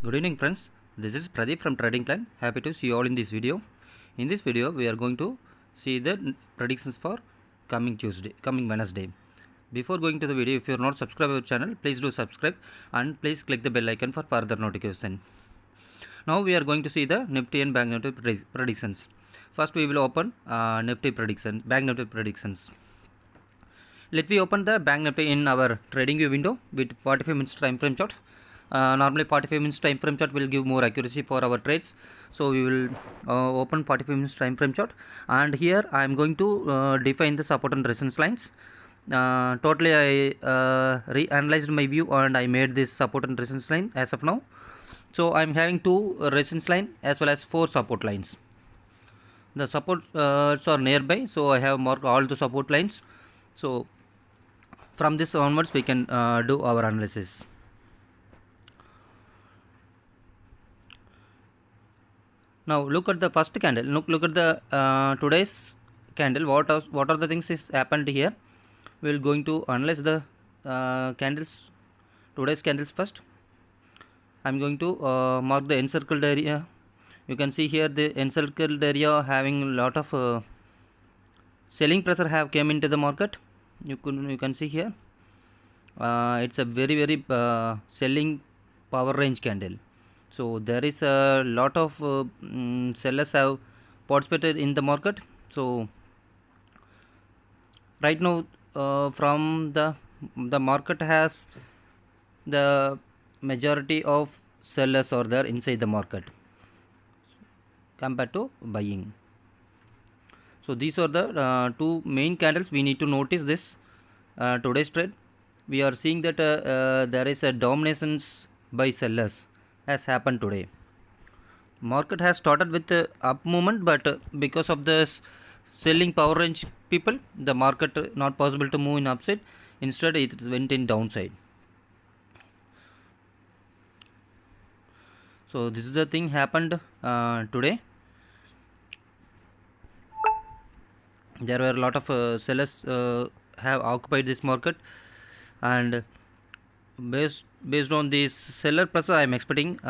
Good evening friends, this is Pradeep from Trading Plan. Happy to see you all in this video. In this video we are going to see the predictions for coming Wednesday. Before going to the video, if you are not subscribed to our channel, please do subscribe and please click the bell icon for further notification. Now we are going to see the Nifty and Bank Nifty predictions. First we will open Bank Nifty predictions. Let me open the Bank Nifty in our trading view window with 45 minutes time frame chart. Normally 45 minutes time frame chart will give more accuracy for our trades, so we will open 45 minutes time frame chart, and here I am going to define the support and resistance lines. Totally I reanalyzed my view and I made this support and resistance line as of now. So I am having 2 resistance line as well as 4 support lines. The supports are nearby, so I have marked all the support lines. So from this onwards we can do our analysis. Now look at the first candle. Look at the today's candle. What are the things is happened here? We will going to analyze the today's candles first. I am going to mark the encircled area. You can see here the encircled area having a lot of selling pressure have came into the market. You can see here. It's a very selling power range candle. So there is a lot of sellers have participated in the market. So right now from the market has the majority of sellers are there inside the market compared to buying. So these are the 2 main candles we need to notice this today's trade. We are seeing that there is a dominations by sellers has happened today. Market has started with up movement, but because of the selling power range people, the market not possible to move in upside. Instead it went in downside. So this is the thing happened today. There were a lot of sellers have occupied this market, and based on this seller pressure, I am expecting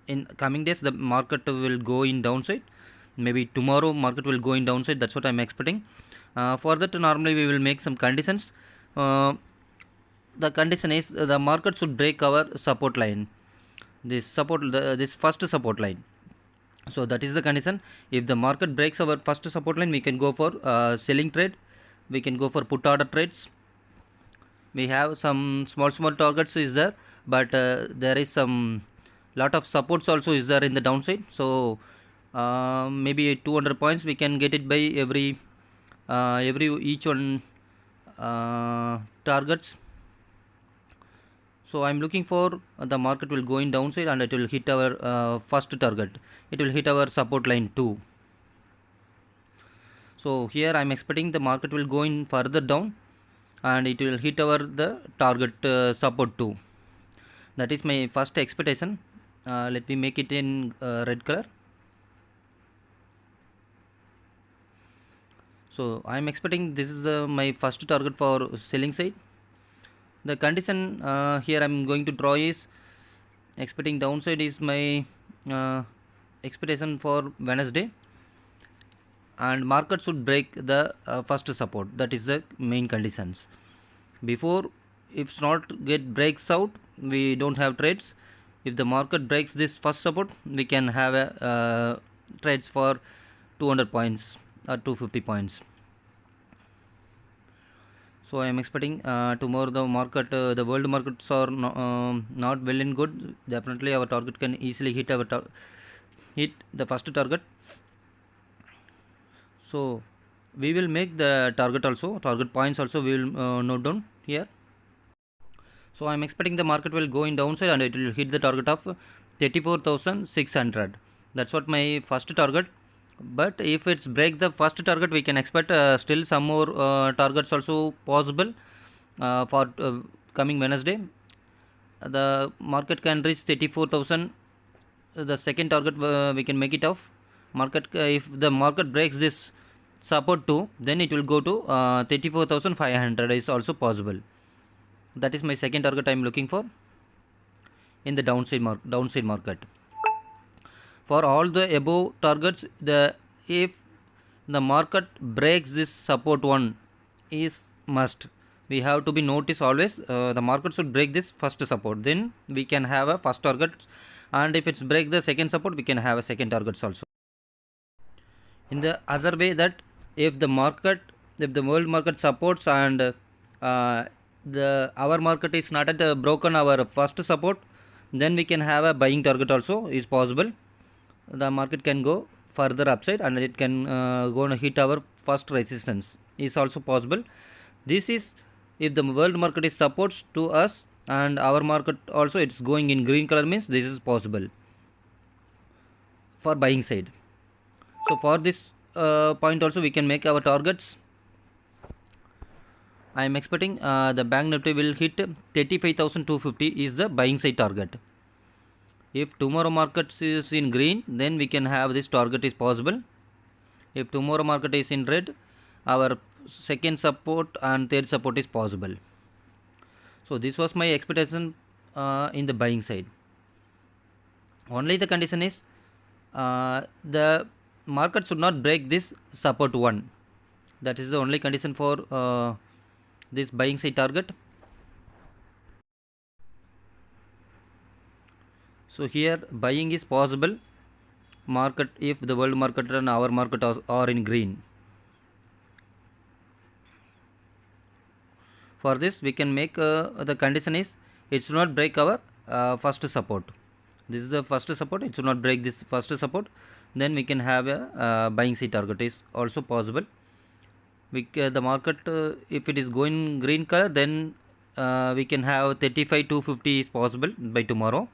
in coming days the market will go in downside. Maybe tomorrow market will go in downside. That's what I am expecting. For that, normally we will make some conditions. The condition is the market should break our support line. This first support line. So that is the condition. If the market breaks our first support line, we can go for selling trade. We can go for put order trades. We have some small targets is there, but there is some lot of supports also is there in the downside. So maybe 200 points we can get it by every each one targets. So I am looking for the market will go in downside and it will hit our first target. It will hit our support line 2. So here I am expecting the market will go in further down and it will hit the target support 2. That is my first expectation. Let me make it in red color. So I am expecting this is my first target for selling side. The condition here I am going to draw is expecting downside is my expectation for Wednesday, and market should break the first support. That is the main conditions. Before, if not breaks out, we don't have trades. If the market breaks this first support, we can have trades for 200 points or 250 points. So I am expecting tomorrow the market, the world markets are not well and good. Definitely our target can easily hit the first target. So we will make the target points also we will note down here. So I am expecting the market will go in downside and it will hit the target of 34,600. That's what my first target. But if it's break the first target, we can expect still some more targets also possible for coming Wednesday. The market can reach 34,000. The second target we can make it off. If the market breaks this support 2, then it will go to 34,500 is also possible. That is my second target I am looking for. in the downside market. For all the above targets, if the market breaks this support one is must. We have to be notice always the market should break this first support, then we can have a first target, and if it's break the second support, we can have a second targets also. In the other way, that if the world market supports and our market is not at broken our first support, then we can have a buying target also is possible. The market can go further upside and it can go and hit our first resistance is also possible. This is if the world market is supports to us and our market also it's going in green color, means this is possible for buying side. So for this point also we can make our targets. I am expecting the bank nifty will hit 35,250 is the buying side target. If tomorrow market is in green, then we can have this target is possible. If tomorrow market is in red, our second support and third support is possible. So this was my expectation in the buying side. Only the condition is the market should not break this support one. That is the only condition for this buying side target. So here buying is possible market if the world market and our market are in green. For this we can make the condition is it should not break our first support. This is the first support, it should not break this first support, then we can have a buying side target is also possible. The market if it is going green color, then we can have 35,250 is possible by tomorrow.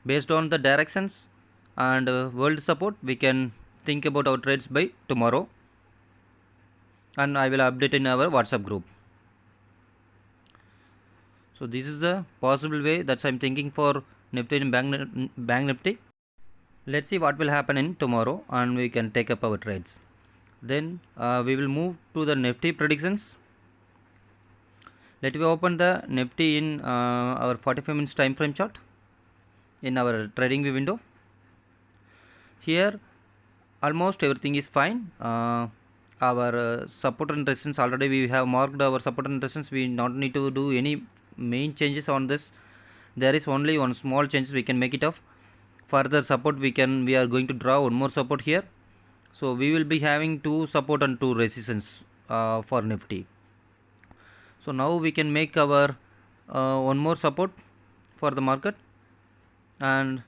Based on the directions and world support, we can think about our trades by tomorrow, and I will update in our WhatsApp group. So this is the possible way that I am thinking for Nifty and Bank Nifty. Let's see what will happen in tomorrow, and we can take up our trades. Then we will move to the Nifty predictions. Let me open the Nifty in our 45 minutes time frame chart in our trading view window. Here almost everything is fine. Our support and resistance already we have marked our support and resistance. We not need to do any main changes on this. There is only one small changes we can make it of. Further support we are going to draw one more support here. So we will be having two support and two resistance for Nifty. So now we can make our one more support for the market, and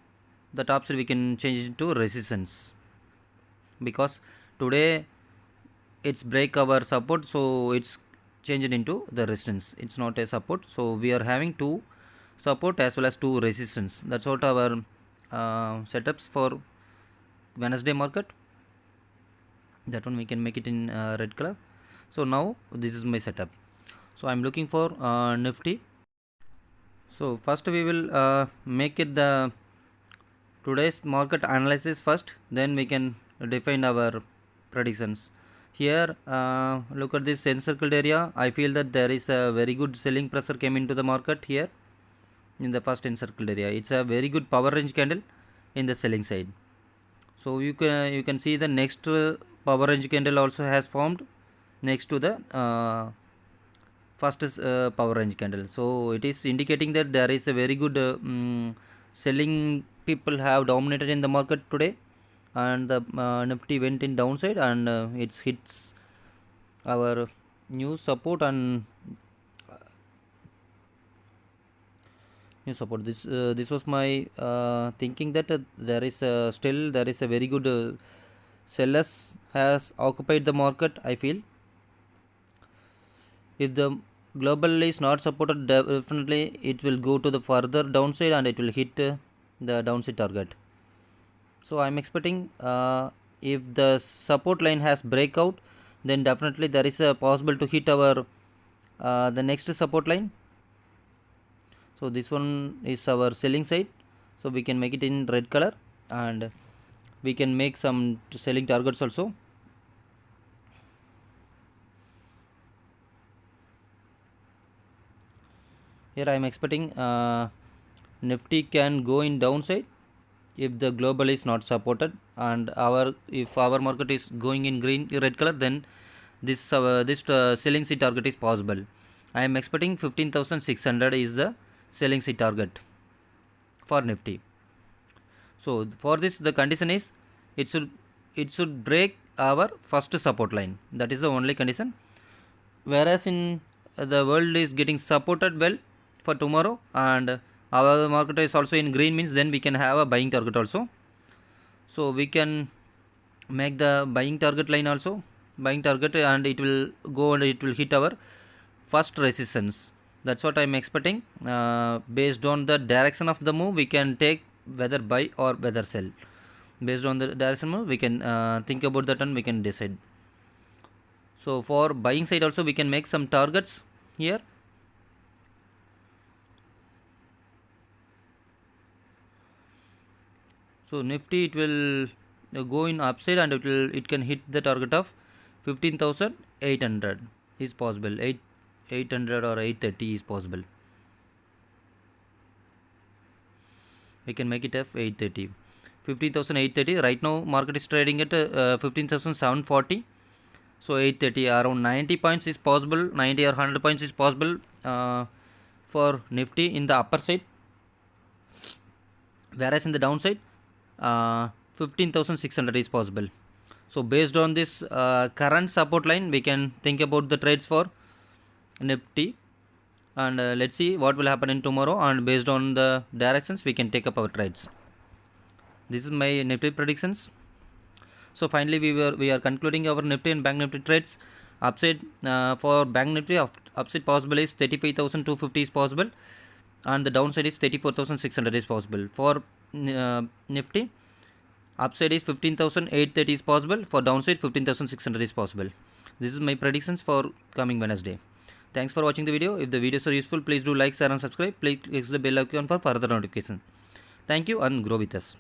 the top side we can change it to resistance, because today it's break our support, so it's changed into the resistance. It's not a support, so we are having two support as well as two resistance. That's what our setups for Wednesday market. That one we can make it in red color. So now this is my setup. So I'm looking for Nifty. So first we will make it the today's market analysis first, then we can define our predictions. Here look at this encircled area. I feel that there is a very good selling pressure came into the market here in the first encircled area. It's a very good power range candle in the selling side. So you can see the next power range candle also has formed next to the first power range candle. So it is indicating that there is a very good selling people have dominated in the market today, and the Nifty went in downside, and it hits our new support and new support. This was my thinking that there is still there is a very good sellers has occupied the market. I feel if the global is not supported, definitely it will go to the further downside and it will hit the downside target. So I'm expecting if the support line has breakout, then definitely there is a possible to hit our the next support line. So this one is our selling side, so we can make it in red color, and we can make some selling targets also. Here I am expecting Nifty can go in downside if the global is not supported, and if our market is going in red color, then this selling C target is possible. I am expecting 15,600 is the selling C target for Nifty. So for this, the condition is it should break our first support line. That is the only condition. Whereas in the world is getting supported well for tomorrow, and our market is also in green, means then we can have a buying target also. So we can make the buying target line also, buying target, and it will go and it will hit our first resistance. That's what I am expecting. Based on the direction of the move, we can take whether buy or whether sell. Based on the direction move, we can think about that and we can decide. So for buying side also, we can make some targets here. So Nifty, it will go in upside, and it can hit the target of 15,800 is possible. 800 or 830 is possible. We can make it F 830. 15,830. Right now market is trading at 15,740. So 830, around 90 points is possible. 90 or 100 points is possible for Nifty in the upper side. Whereas in the downside, 15,600 is possible. So based on this current support line, we can think about the trades for Nifty, and let's see what will happen in tomorrow, and based on the directions we can take up our trades. This is my Nifty predictions. So finally we are concluding our Nifty and Bank Nifty trades. Upside for Bank Nifty, upside possible is 35,250 is possible, and the downside is 34,600 is possible. For Nifty, upside is 15,830 is possible. For downside, 15,600 is possible. This is my predictions for coming Wednesday. Thanks for watching the video. If the videos are useful, please do like, share and subscribe. Please click the bell icon for further notification. Thank you and grow with us.